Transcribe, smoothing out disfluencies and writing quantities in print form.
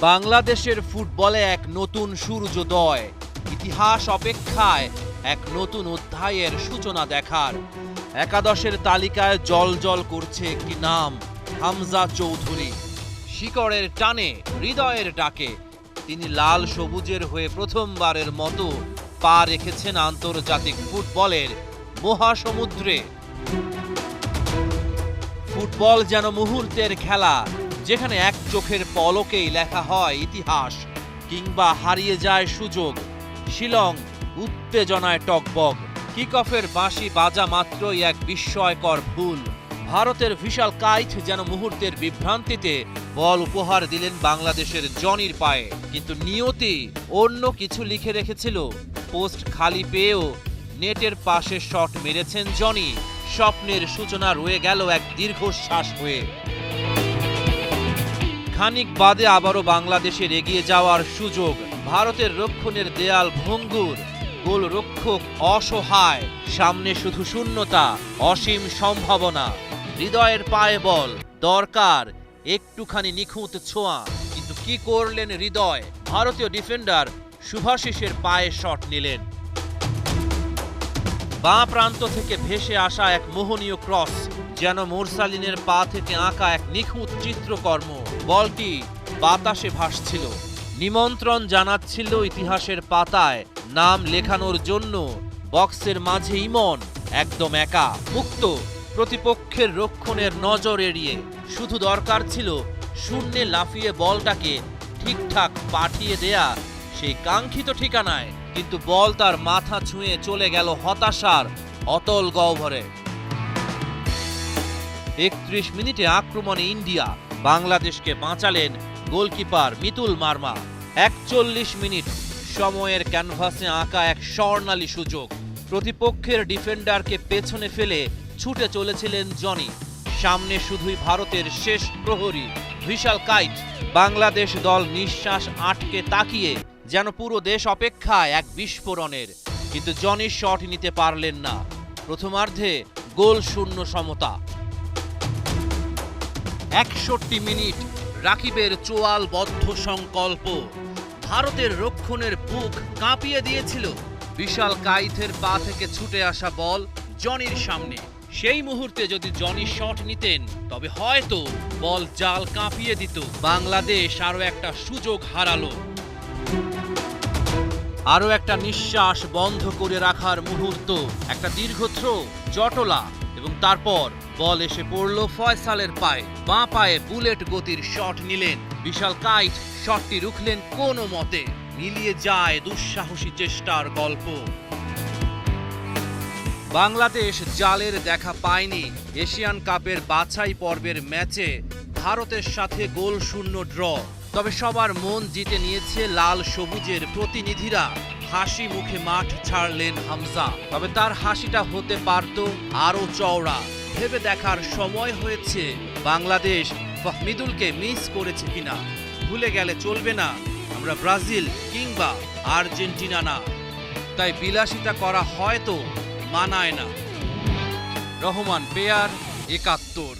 বাংলাদেশের ফুটবলে এক নতুন সূর্যোদয়, ইতিহাস অপেক্ষায় এক নতুন অধ্যায়ের সূচনা দেখার। একাদশের তালিকায় জ্বলজ্বল করছে একটি নাম, হামজা চৌধুরী। শিকড়ের টানে, হৃদয়ের ডাকে তিনি লাল সবুজের হয়ে প্রথমবারের মতো পা রেখেছেন আন্তর্জাতিক ফুটবলের মহাসমুদ্রে। ফুটবল যেন মুহূর্তের খেলা, যেখানে এক চোখের পলকেই লেখা হয় ইতিহাস কিংবা হারিয়ে যায় সুযোগ। শিলং উত্তেজনায় টকবক, কিক অফের বাঁশি বাজা মাত্রই এক বিস্ময়কর ভুল। ভারতের ভিশাল কাইট যেন মুহূর্তের বিভ্রান্তিতে বল উপহার দিলেন বাংলাদেশের জনির পায়ে, কিন্তু নিয়তি অন্য কিছু লিখে রেখেছিল। পোস্ট খালি পেয়েও নেটের পাশে শট মেরেছেন জনি। স্বপ্নের সূচনা রয়ে গেল এক দীর্ঘশ্বাস হয়ে। খানিক বাদে আবারও বাংলাদেশের এগিয়ে যাওয়ার সুযোগ। ভারতের রক্ষণের দেয়াল ভঙ্গুর, গোলরক্ষক অসহায়, সামনে শুধু শূন্যতা, অসীম সম্ভাবনা। হৃদয়ের পায়ে বল, দরকার একটুখানি নিখুঁত ছোঁয়া, কিন্তু কি করলেন হৃদয়? ভারতীয় ডিফেন্ডার শুভাশিসের পায়ে শট নিলেন। বাঁ প্রান্ত থেকে ভেসে আসা এক মোহনীয় ক্রস, যেন মোরসালিনের পা থেকে আঁকা এক নিখুঁত চিত্রকর্ম। বলটি বাতাসে ভাসছিল, নিমন্ত্রণ জানাচ্ছিল ইতিহাসের পাতায় নাম লেখানোর জন্য। বক্সের মাঝে ইমন একদম একা, মুক্ত, প্রতিপক্ষের রক্ষণের নজর এড়িয়ে। শুধু দরকার ছিল শূন্যে লাফিয়ে বলটাকে ঠিকঠাক পাঠিয়ে দেয়া সেই কাঙ্ক্ষিত ঠিকানায়, কিন্তু বল তার মাথা ছুঁয়ে চলে গেল হতাশার অতল গহ্বরে। ৩১ মিনিটে আক্রমণে ইন্ডিয়া, বাংলাদেশকে বাঁচালেন গোলকিপার মিতুল মার্মা। ৪১ মিনিট সময়ের ক্যানভাসে আঁকা এক স্বর্ণালী সুযোগ। প্রতিপক্ষের ডিফেন্ডারকে পেছনে ফেলে ছুটে চলেছিলেন জনি। সামনে শুধুই ভারতের শেষ প্রহরী ভিশাল কাইট। বাংলাদেশ দল নিঃশ্বাস আটকে তাকিয়ে, যেন পুরো দেশ অপেক্ষায় এক বিস্ফোরণের, কিন্তু জনি শট নিতে পারলেন না। প্রথমার্ধে গোল শূন্য সমতা। ৬১ মিনিট রাকিবের চোয়ালবদ্ধ সংকল্প ভারতের রক্ষণের বুক কাঁপিয়ে দিয়েছিল। বিশাল কাইথের পা থেকে ছুটে আসা বল জনির সামনে। সেই মুহূর্তে যদি জনি শট নিতেন, তবে হয়তো বল জাল কাঁপিয়ে দিত। বাংলাদেশ আরো একটা সুযোগ হারালো। আরো একটা নিঃশ্বাস বন্ধ করে রাখার মুহূর্ত, একটা দীর্ঘ থ্রো, জটলা, এবং তারপর বল এসে পড়ল ফয়সালের পায়ে। বাঁ পায়ে বুলেট গতির শট নিলেন বিশাল কাইট। শটটি রুখলেন কোনো মতে। মিলিয়ে যায় দুঃসাহসী চেষ্টার গল্প। বাংলাদেশ জালের দেখা পায়নি এশিয়ান কাপের বাছাই পর্বের ম্যাচে ভারতের সাথে গোল শূন্য ড্র। তবে সবার মন জিতে নিয়েছে লাল সবুজের প্রতিনিধিরা। হাসি মুখে মাঠ ছাড়লেন হামজা, তবে তার হাসিটা হতে পারত আরো চওড়া। ভেবে দেখার সময় হয়েছে বাংলাদেশ ফাহমিদুলকে মিস করেছে কিনা। ভুলে গেলে চলবে না, আমরা ব্রাজিল কিংবা আর্জেন্টিনা না। তাই বিলাসিতা করা হয়তো মানায় না। রহমান পেয়ার, ৭১।